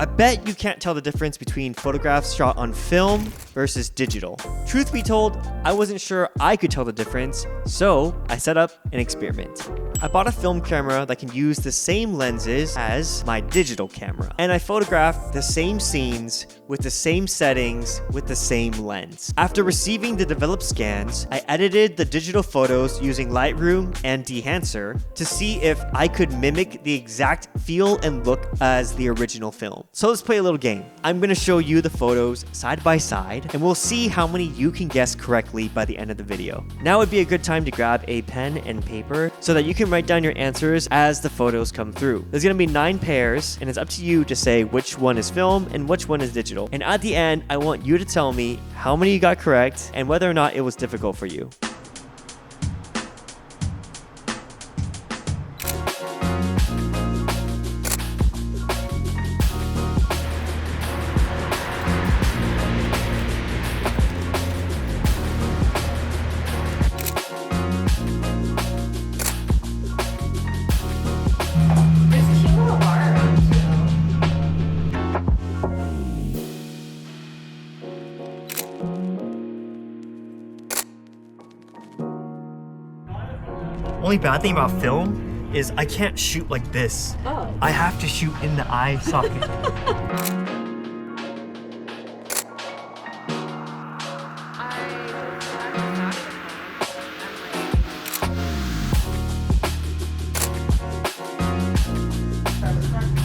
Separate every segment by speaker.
Speaker 1: I bet you can't tell the difference between photographs shot on film versus digital. Truth be told, I wasn't sure I could tell the difference, so I set up an experiment. I bought a film camera that can use the same lenses as my digital camera, and I photographed the same scenes with the same settings with the same lens. After receiving the developed scans, I edited the digital photos using Lightroom and Dehancer to see if I could mimic the exact feel and look as the original film. So let's play a little game. I'm going to show you the photos side by side, and we'll see how many you can guess correctly by the end of the video. Now would be a good time to grab a pen and paper so that you can write down your answers as the photos come through. There's going to be 9 pairs, and it's up to you to say which one is film and which one is digital. And at the end, I want you to tell me how many you got correct and whether or not it was difficult for you. Only bad thing about film is I can't shoot like this. Oh. I have to shoot in the eye socket.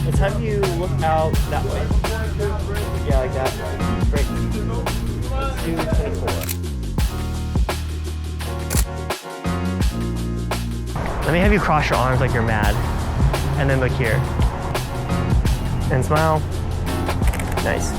Speaker 1: Let's have you look out that way. Yeah, like that. Great. Let's do 24. Let me have you cross your arms like you're mad. And then look here. And smile. Nice.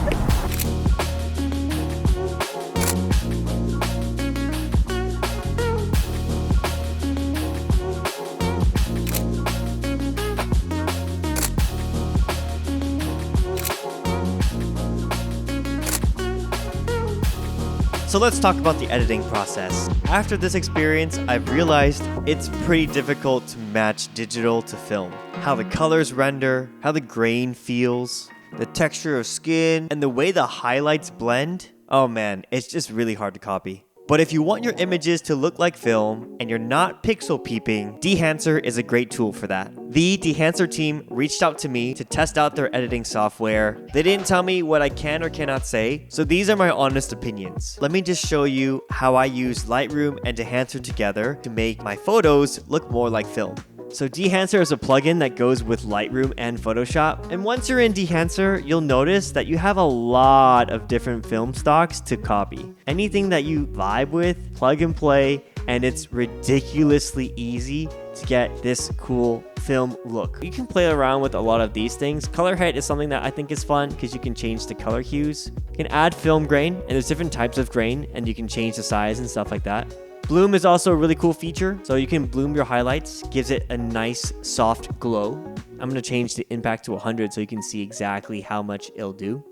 Speaker 1: So let's talk about the editing process. After this experience, I've realized it's pretty difficult to match digital to film. How the colors render, how the grain feels, the texture of skin, and the way the highlights blend. Oh man, it's just really hard to copy. But if you want your images to look like film and you're not pixel peeping, Dehancer is a great tool for that. The Dehancer team reached out to me to test out their editing software. They didn't tell me what I can or cannot say, so these are my honest opinions. Let me just show you how I use Lightroom and Dehancer together to make my photos look more like film. So Dehancer is a plugin that goes with Lightroom and Photoshop. And once you're in Dehancer, you'll notice that you have a lot of different film stocks to copy. Anything that you vibe with, plug and play, and it's ridiculously easy to get this cool film look. You can play around with a lot of these things. Color height is something that I think is fun because you can change the color hues. You can add film grain, and there's different types of grain, and you can change the size and stuff like that. Bloom is also a really cool feature, so you can bloom your highlights, gives it a nice soft glow. I'm gonna change the impact to 100 so you can see exactly how much it'll do.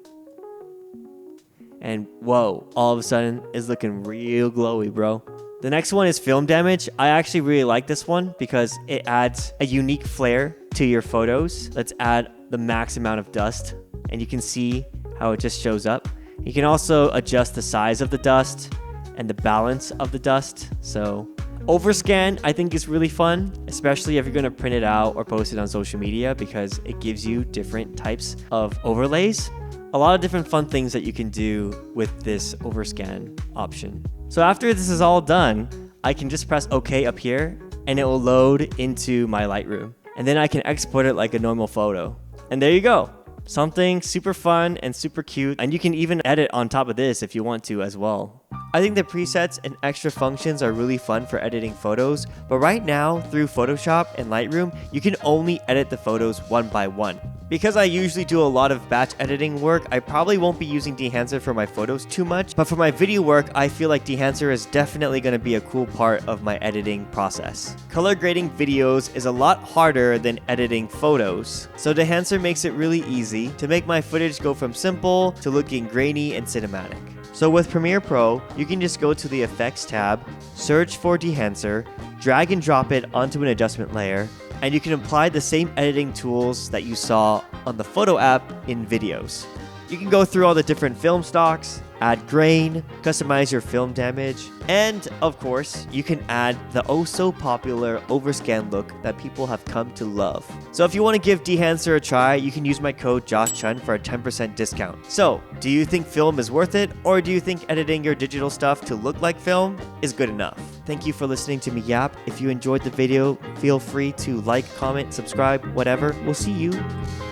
Speaker 1: And whoa, all of a sudden it's looking real glowy, bro. The next one is film damage. I actually really like this one because it adds a unique flair to your photos. Let's add the max amount of dust, and you can see how it just shows up. You can also adjust the size of the dust and the balance of the dust. So overscan I think is really fun, especially if you're gonna print it out or post it on social media because it gives you different types of overlays. A lot of different fun things that you can do with this overscan option. So after this is all done, I can just press OK up here and it will load into my Lightroom. And then I can export it like a normal photo. And there you go. Something super fun and super cute. And you can even edit on top of this if you want to as well. I think the presets and extra functions are really fun for editing photos, but right now through Photoshop and Lightroom, you can only edit the photos one by one. Because I usually do a lot of batch editing work, I probably won't be using Dehancer for my photos too much, but for my video work, I feel like Dehancer is definitely going to be a cool part of my editing process. Color grading videos is a lot harder than editing photos, so Dehancer makes it really easy to make my footage go from simple to looking grainy and cinematic. So with Premiere Pro, you can just go to the Effects tab, search for Dehancer, drag and drop it onto an adjustment layer, and you can apply the same editing tools that you saw on the photo app in videos. You can go through all the different film stocks, add grain, customize your film damage, and of course, you can add the oh so popular overscan look that people have come to love. So if you want to give Dehancer a try, you can use my code JoshChun for a 10% discount. So, do you think film is worth it, or do you think editing your digital stuff to look like film is good enough? Thank you for listening to me yap. If you enjoyed the video, feel free to like, comment, subscribe, whatever. We'll see you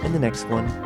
Speaker 1: in the next one.